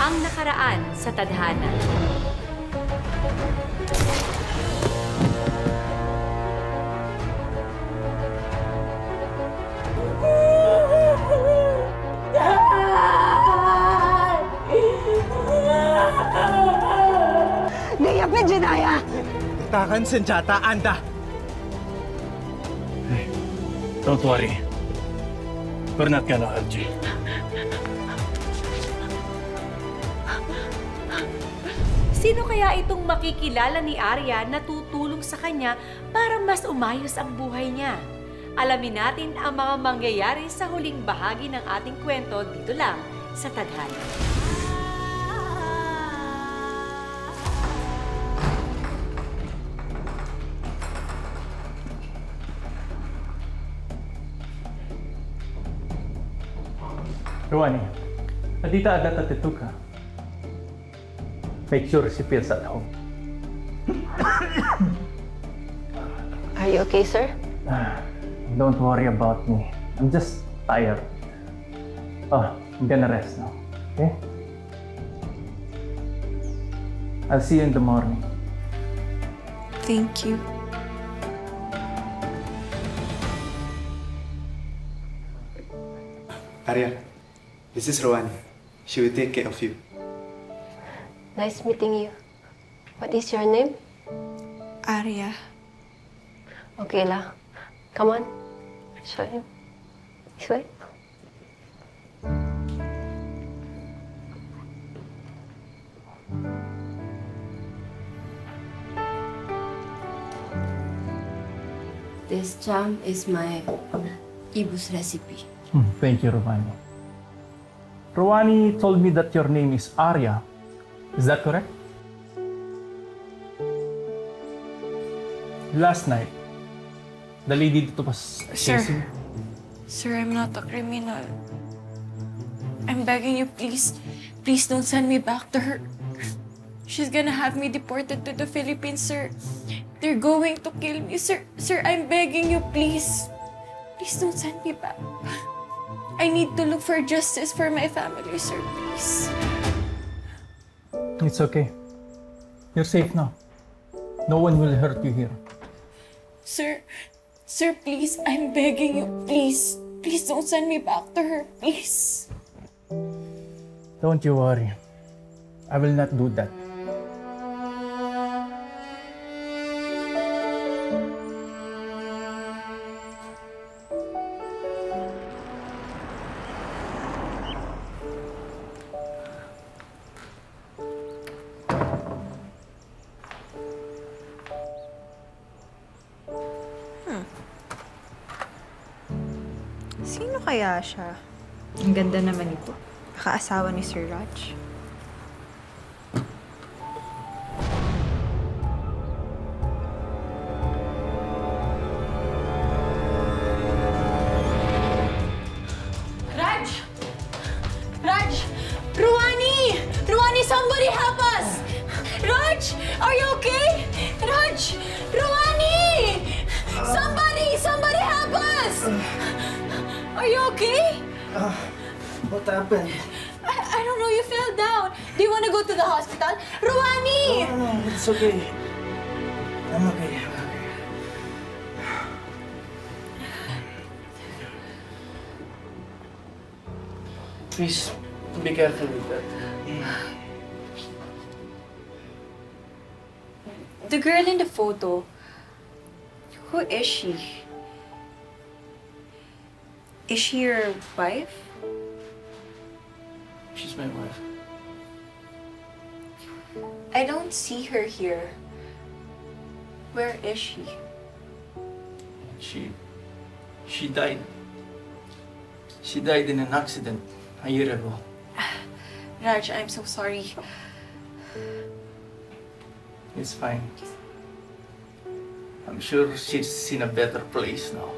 Ang nakaraan sa tadhana. Naiyak na Janaya! Takan senjata Anda! Hey, don't worry. We're not gonna hurt you. Sino kaya itong makikilala ni Arya na tutulong sa kanya para mas umayos ang buhay niya? Alamin natin ang mga mangyayari sa huling bahagi ng ating kwento dito lang sa Tadhana. Ruwani, nandito agad at Tuka. Make sure she feels at home. Are you okay, sir? Don't worry about me. I'm just tired. Oh, I'm gonna rest now, okay? I'll see you in the morning. Thank you. Arya, this is Rowan. She will take care of you. Nice meeting you. What is your name? Arya. Okay lah. Come on. Show him. This way. This jam is my Ibu's recipe. Thank you, Ruwani. Ruwani told me that your name is Arya. Is that correct? Last night, the lady dito was Sir. chasing. Sir, I'm not a criminal. I'm begging you, please. Please don't send me back to her. She's gonna have me deported to the Philippines, sir. They're going to kill me, sir. Sir, I'm begging you, please. Please don't send me back. I need to look for justice for my family, sir, please. It's okay. You're safe now. No one will hurt you here. Sir, please, I'm begging you, please. Please don't send me back to her, please. Don't you worry. I will not do that. Sino kaya siya? Ang ganda naman ito. Nakaasawa ni Sir Raj. Raj! Raj! Ruwani! Ruwani, somebody help us! Raj! Are you okay? Raj! Ruwani! Somebody help us! Are you okay? What happened? I don't know, you fell down. Do you want to go to the hospital? Ruwani! No, it's okay. I'm okay. Please, be careful with that. The girl in the photo, who is she? Is she your wife? She's my wife. I don't see her here. Where is she? She died. She died in an accident a year ago. Raj, I'm so sorry. It's fine. I'm sure she's in a better place now.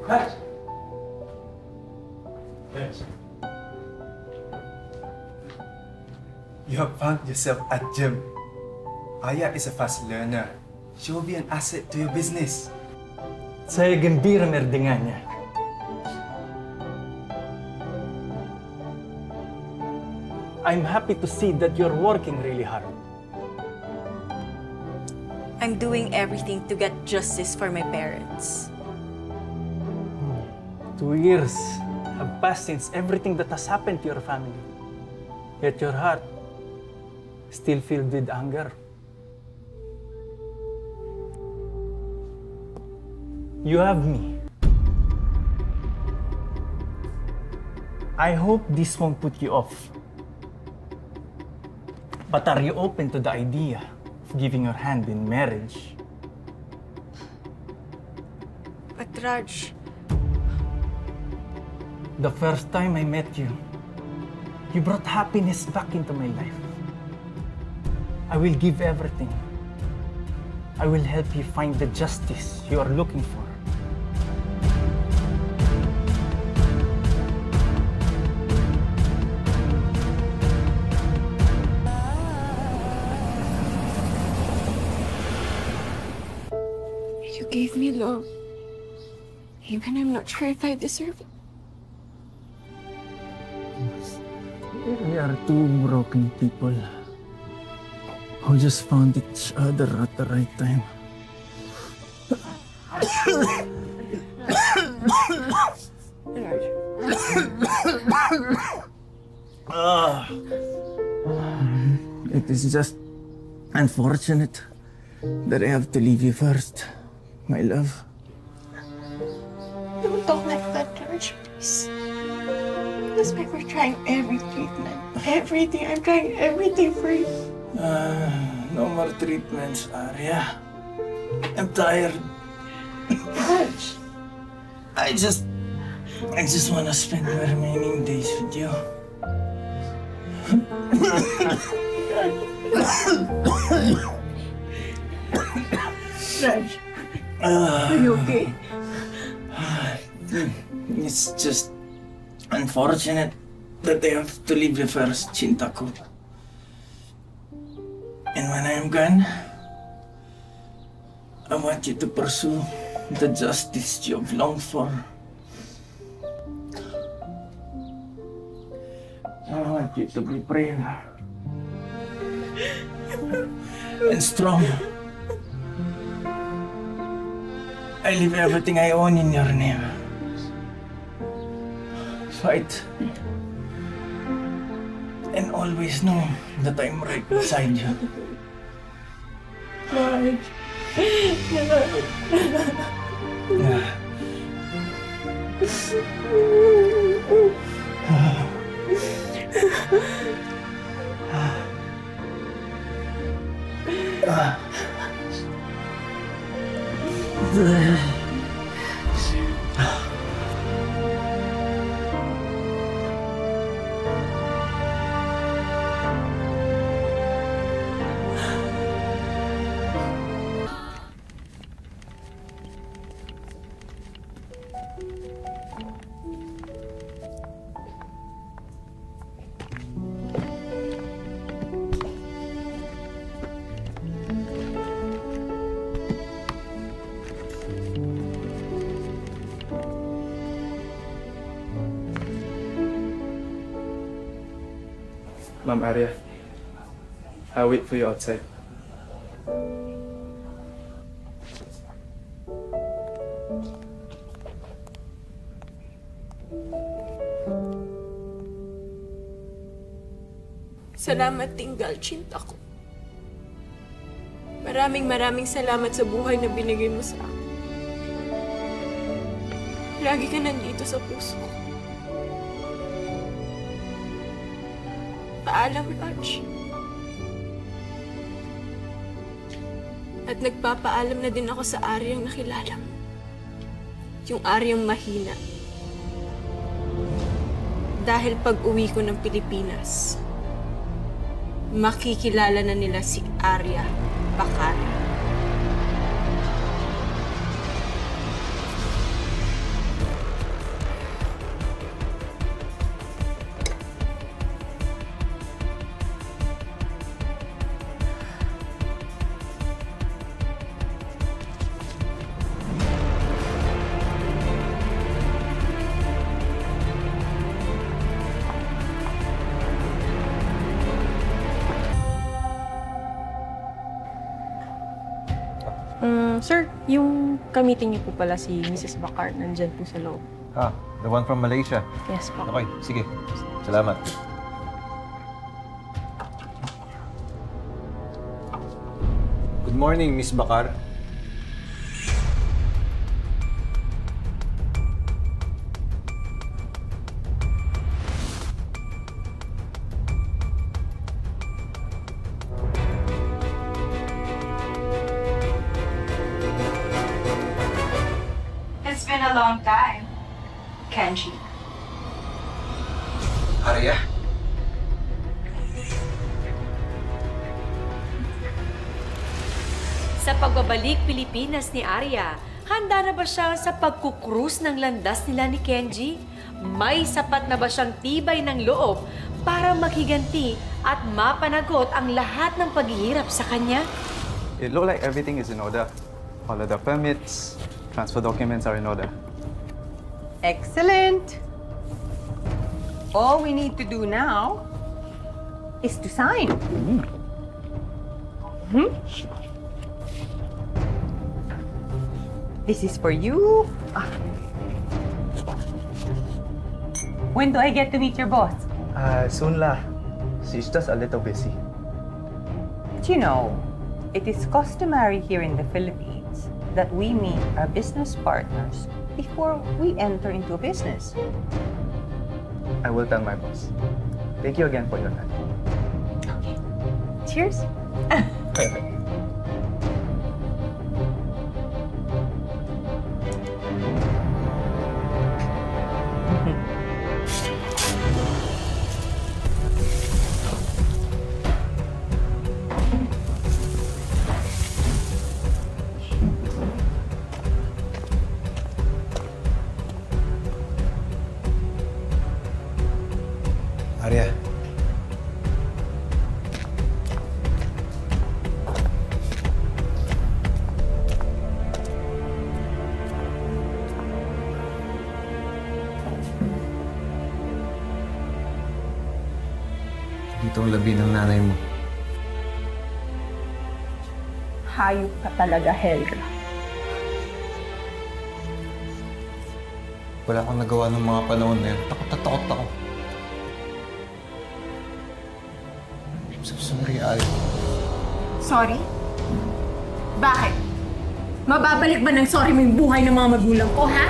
Raj! You have found yourself a gem. Aya is a fast learner. She will be an asset to your business. Saya gembira mendengarnya. I'm happy to see that you're working really hard. I'm doing everything to get justice for my parents. 2 years have passed since everything that has happened to your family. Yet your heart still filled with anger. You have me. I hope this won't put you off. But are you open to the idea of giving your hand in marriage? But Raj, The first time I met you, you brought happiness back into my life. I will give everything. I will help you find the justice you are looking for. you gave me love. Even I'm not sure if I deserve it. We are two broken people who just found each other at the right time. It is just unfortunate that I have to leave you first, my love. Don't talk like that, George, please. That's why we're trying every treatment. Everything. I'm trying everything for you. No more treatments, Arya. I'm tired. George. I just want to spend my remaining days with you. Raj, are you okay? It's just unfortunate that I have to leave you first, Chintaku. And when I am gone, I want you to pursue the justice you have longed for. I want you to be brave and strong. I leave everything I own in your name. Fight. And always know that I'm right beside you. Raj. Ma'am Arya, I'll wait for you outside. Salamat, Tinggal, Chinta ko. Maraming salamat sa buhay na binigay mo sa akin. Lagi ka nandito sa puso ko. Paalam, Raj. At nagpapaalam na din ako sa Aryang nakilala mo. Yung Aryang mahina. Dahil pag-uwi ko ng Pilipinas, makikilala na nila si Arya Bakari. Sir, yung kamitin niyo po pala si Mrs. Bakar, nandyan po sa loob. Ah, the one from Malaysia. Yes po. Okay, sige. Salamat. Good morning, Miss Bakar. It's been a long time, Kenji. Arya? Sa pagbabalik Pilipinas ni Arya, handa na ba siya sa pagkukrus ng landas nila ni Kenji? May sapat na ba siyang tibay ng loob para maghiganti at mapanagot ang lahat ng paghihirap sa kanya? It looked like everything is in order. All of the permits, transfer documents are in order. Excellent. All we need to do now is to sign. This is for you. When do I get to meet your boss? Soon lah. She's just a little busy. But you know, it is customary here in the Philippines that we meet our business partners before we enter into a business. I will tell my boss. Thank you again for your time. Cheers. Arya. Dito ang labi ng nanay mo. Hayop ka talaga, Helga. Wala akong nagawa ng mga panahon na yun. Takot na takot ako. I'm so sorry, Arya. Sorry? Bakit? Mababalik ba ng sorry mo yung buhay ng mga magulang ko, ha?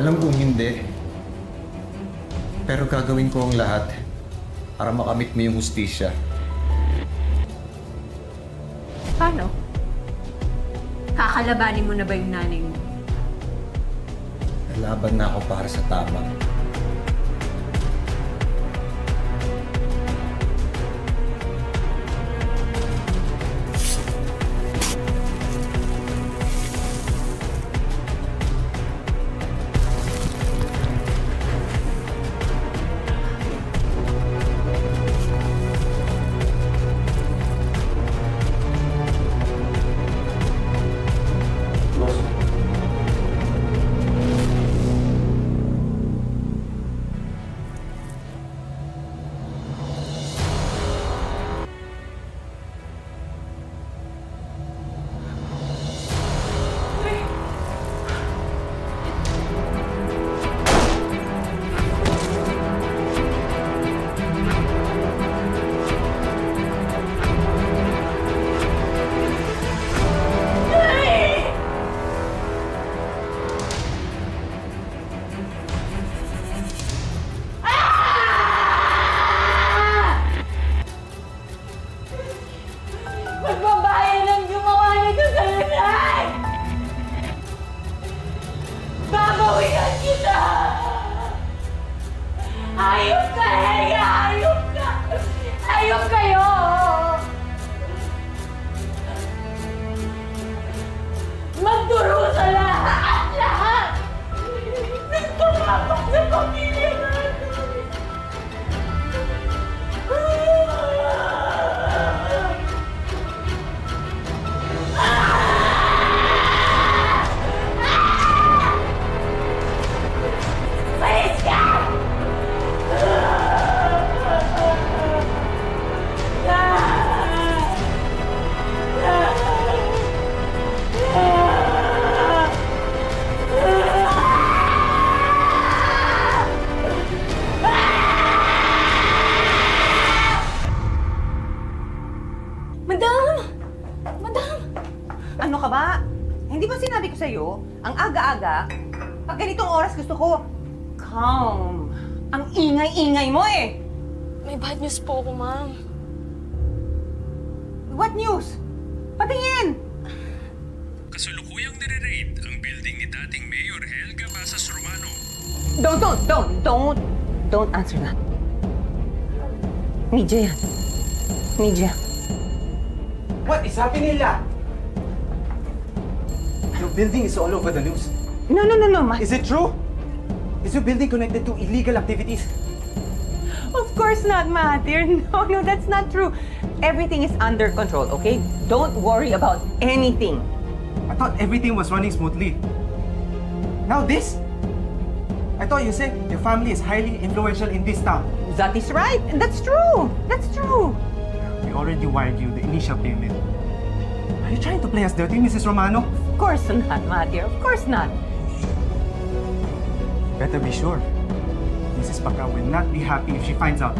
Alam kong hindi. Pero gagawin ko ang lahat para makamit mo yung hustisya. Paano? Kakalabanin mo na ba yung nanay mo? Nalaban na ako para sa tama. Ano ka ba? Hindi ba sinabi ko sa'yo, ang aga-aga, pag ganitong oras gusto ko, calm. Ang ingay-ingay mo eh! May bad news po ako, ma'am. What news? Patingin! Kasalukuyang nire-raid ang building ni dating Mayor Helga Basas Romano. Don't answer that. Media yan. Media. What is happening, La? Your building is all over the news. No, Is it true? Is your building connected to illegal activities? Of course not, Mahathir. No, that's not true. Everything is under control, okay? Don't worry about anything. I thought everything was running smoothly. Now this? I thought you said your family is highly influential in this town. That is right. That's true. That's true. We already wired you the initial payment. Are you trying to play us dirty, Mrs. Romano? Of course not, Mahathir. Of course not. Better be sure. Mrs. Bakar will not be happy if she finds out.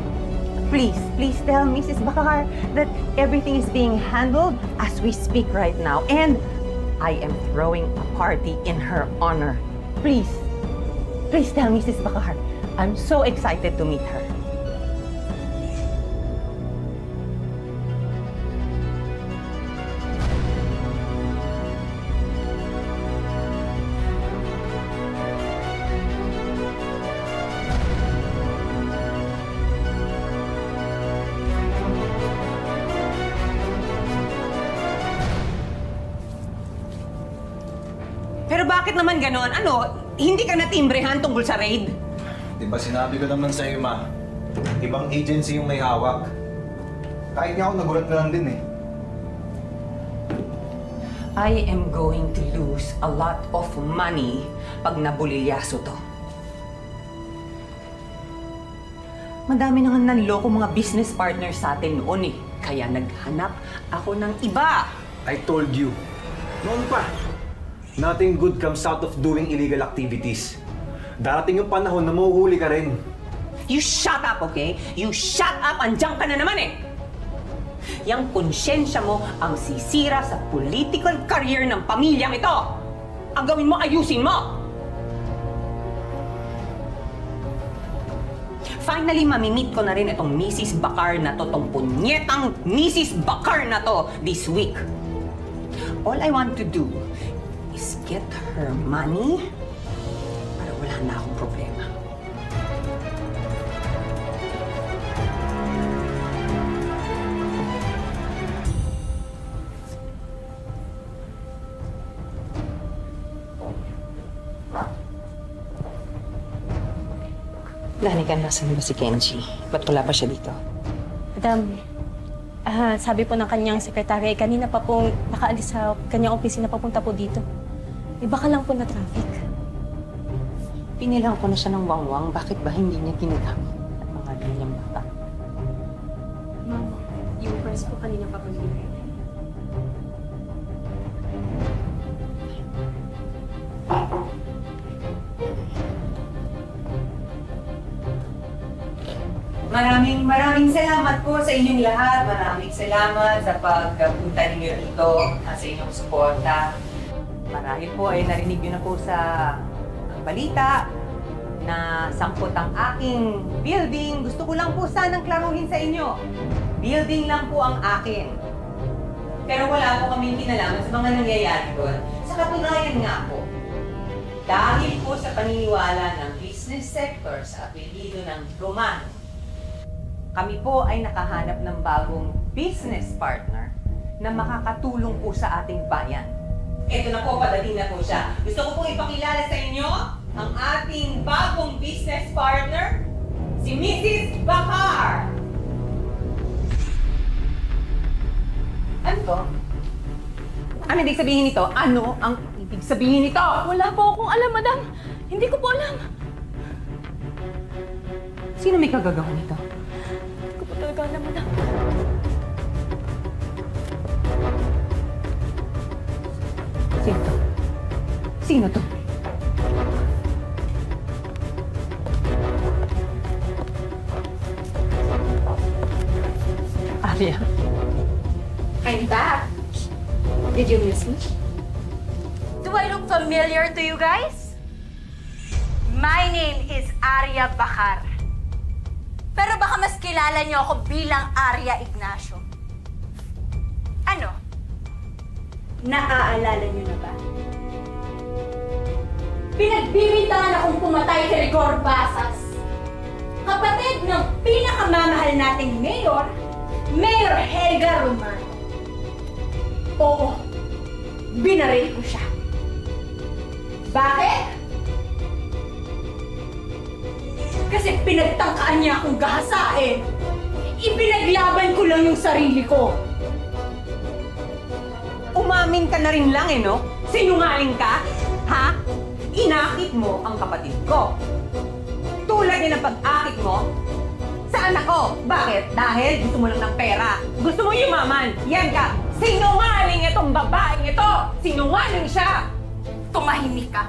Please tell Mrs. Bakar that everything is being handled as we speak right now. And I am throwing a party in her honor. Please tell Mrs. Bakar. I'm so excited to meet her. Pero bakit naman ganon? Ano, hindi ka natimbrehan tungkol sa raid? Di ba sinabi ko naman sa'yo, Ma? Ibang agency yung may hawak. Kahit nga ako nagulat na lang din eh. I am going to lose a lot of money pag nabulilyaso to. Madami nang nanloko mga business partners sa atin noon eh. Kaya naghanap ako ng iba. I told you. Noon pa. Nothing good comes out of doing illegal activities. Darating yung panahon na mahuhuli ka rin. You shut up, okay? You shut up! Andiyan ka na naman eh! Yang konsyensya mo ang sisira sa political career ng pamilyang ito! Ang gawin mo, ayusin mo! Finally, mamimit ko na rin itong Mrs. Bakar na to, tong punyetang Mrs. Bakar na to this week. All I want to do is get her money para wala na akong problema. Danica, nasan ba si Kenji? Ba't wala pa siya dito? Madam, sabi po ng kanyang sekretary, kanina pa pong nakaalis sa kanyang opisina papunta po dito. Baka lang po na traffic. Pinilang ko na siya ng wangwang. Bakit ba hindi niya ginagamit at mga ganyang bata? Ma'am, yung press po kanina pa po dito. Maraming salamat po sa inyong lahat. Maraming salamat sa pagpunta ninyo rito at sa inyong suporta. Marahil po ay narinig nyo na po sa balita na sangkot ang aking building. Gusto ko lang po sanang klaruhin sa inyo. Building lang po ang akin. Pero wala po kaming kinalaman sa mga nangyayari doon. Sa katunayan nga po, dahil po sa paniniwala ng business sector sa apelyido ng Romano, kami po ay nakahanap ng bagong business partner na makakatulong po sa ating bayan. Ito na po, padating na po siya. Gusto ko pong ipakilala sa inyo ang ating bagong business partner, si Mrs. Bakar. Ano to? Ano ibig sabihin nito? Ano ang ibig sabihin nito? Wala po akong alam, madam. Hindi ko po alam. Sino may kagagawa nito? Hindi ko po talaga alam, madam. Sino to? Sino to? Arya. I'm back. Did you miss me? Do I look familiar to you guys? My name is Arya Bakar. Pero baka mas kilala niyo ako bilang Arya Ignacio. Ano? Naaalala niyo na ba? Pinagbibintangan akong pumatay kay Rigor Basas. Kapatid ng pinakamamahal nating mayor, Mayor Helga Romano. Oo, binaril ko siya. Bakit? Kasi pinagtangkaan niya akong gahasain. Ipinaglaban ko lang yung sarili ko. Umamin ka na rin lang no? Sinungaling ka? Ha? Inakit mo ang kapatid ko. Tulad din ng pag-akit mo sa anak ko. Bakit? Dahil gusto mo lang ng pera. Gusto mo yumaman. Yan ka. Sinungaling itong babaeng ito. Sinungaling siya. Tumahimik ka.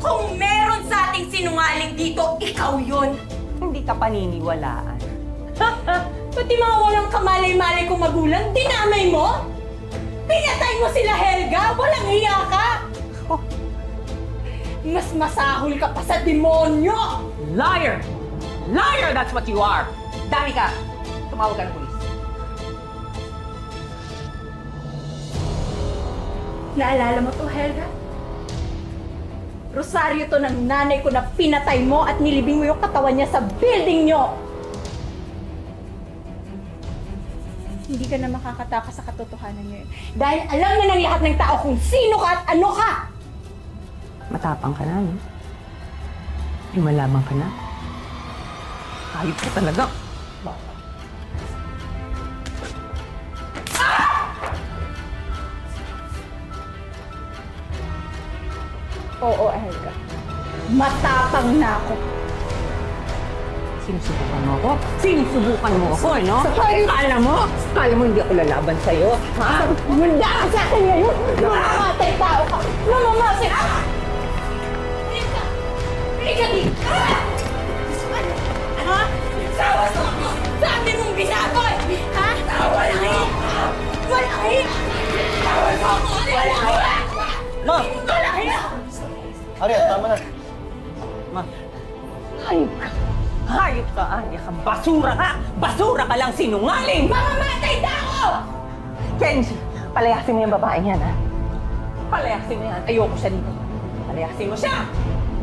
Kung meron sa ating sinungaling dito, ikaw yun. Hindi ka paniniwalaan. Pati mga walang kamalay-malay kong magulang, dinamay mo? Pinatay mo sila, Helga! Walang hiya ka! Oh. Mas masahol ka pa sa demonyo! Liar! Liar, that's what you are! Dami ka! Tumawag ka ng pulis. Naalala mo to, Helga? Rosario to ng nanay ko na pinatay mo at nilibing mo yung katawan niya sa building niyo! Hindi ka na makakatakas sa katotohanan ngayon. Dahil alam na ng lahat ng tao kung sino ka at ano ka! Matapang ka na, no? Ay, malamang ka na. Hayop ka talaga. Oo, Helga. Matapang na ako. Sinusubukan mo ako? Sinusubukan mo ako, no? Kala mo hindi ako lalaban sa'yo? Ha? Manda ka sa akin ngayon! Mamamatay tao ka! Mamamatay! Halika! Halika dito! Ha? Sawas mo! Sabi mong binagoy! Ha? Walang hiya! Walang hiya! Sawas mo! Walang hiya! Ma! Walang hiya! Arya, tama na. Ma. Hayop ka! Hayop ka, Arya ka! Basura ka! Basura ka lang, sinungaling! Mamamatay tao! Kenji, palayasin mo yung babaeng yan, ha? Palayasin mo yan. Ayoko siya dito. Palayasin mo siya!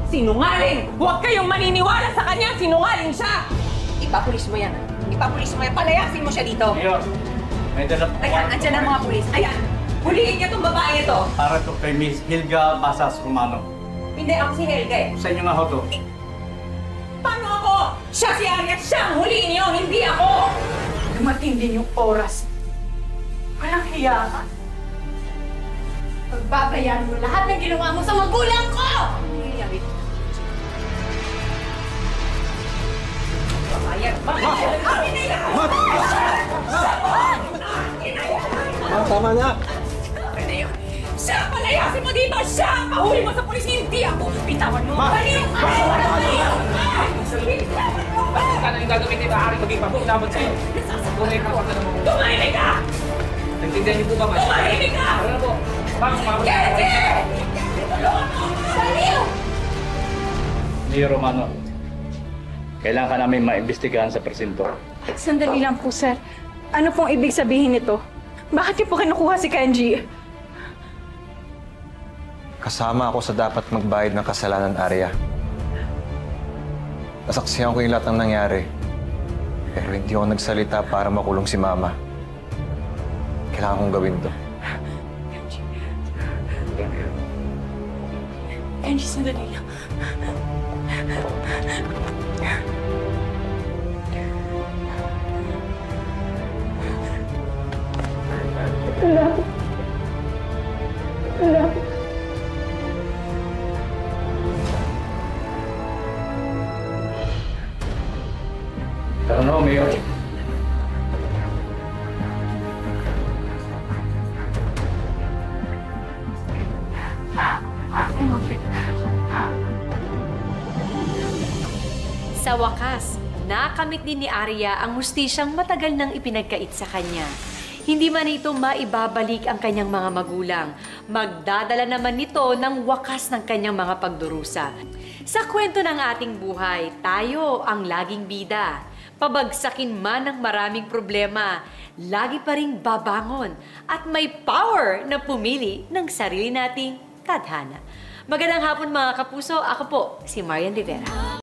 Sinungaling! Huwag kayong maniniwala sa kanya! Sinungaling siya! Ipapulis mo yan, ha? Ipapulis mo yan. Palayasin mo siya dito. Mayor, may dala po. Ayan, andyan ang mga pulis. Ayan! Huliin niya tong babaeng ito! Para to kay Miss Helga Basas Romano. Hindi ako si Helga, eh. Sa inyo nga ho to. Paano ako? Siya si Arya! Siya ang huliin niyo! Hindi ako! Dumating din yung oras. Walang hiya ka. Pagbabayan mo lahat ng ginawa mo sa magulang ko! Babayad! Babayad! Akin na yan! Ma, tama na! Akin na yun! Siya! Palayasin mo dito! Siya! Pahuli mo sa pulis! Hindi ako! Bitawan mo! Baliw ka! Baliw ka! Ano yung gagawin ni Bahari maging papunabot sa'yo? Tunay ka, huwag ka naman. Tumahimik ka! Nagtindihan niyo po ba, Mas? Tumahimik ka! Ano po? Kenji! Tulungan mo! Baliw! Mayor Romano, kailangan ka namin maimbestigahan sa presinto. Sandali lang po, sir. Ano pong ibig sabihin nito? Bakit niyo po kinukuha si Kenji? Kasama ako sa dapat magbayad ng kasalanan, Arya. Nasaksihan ko yung lahat ng nangyari. Pero hindi ako nagsalita para makulong si Mama. Kailangan kong gawin to. Kenji, sandali lang. Pero no, Mayor. Sa wakas, nakamit din ni Arya ang hustisyang matagal nang ipinagkait sa kanya. hindi man ito maibabalik ang kanyang mga magulang. Magdadala naman nito ng wakas ng kanyang mga pagdurusa. Sa kwento ng ating buhay, tayo ang laging bida. Pabagsakin man ng maraming problema, lagi pa ring babangon at may power na pumili ng sarili nating tadhana. Magandang hapon mga kapuso, ako po si Marian Rivera.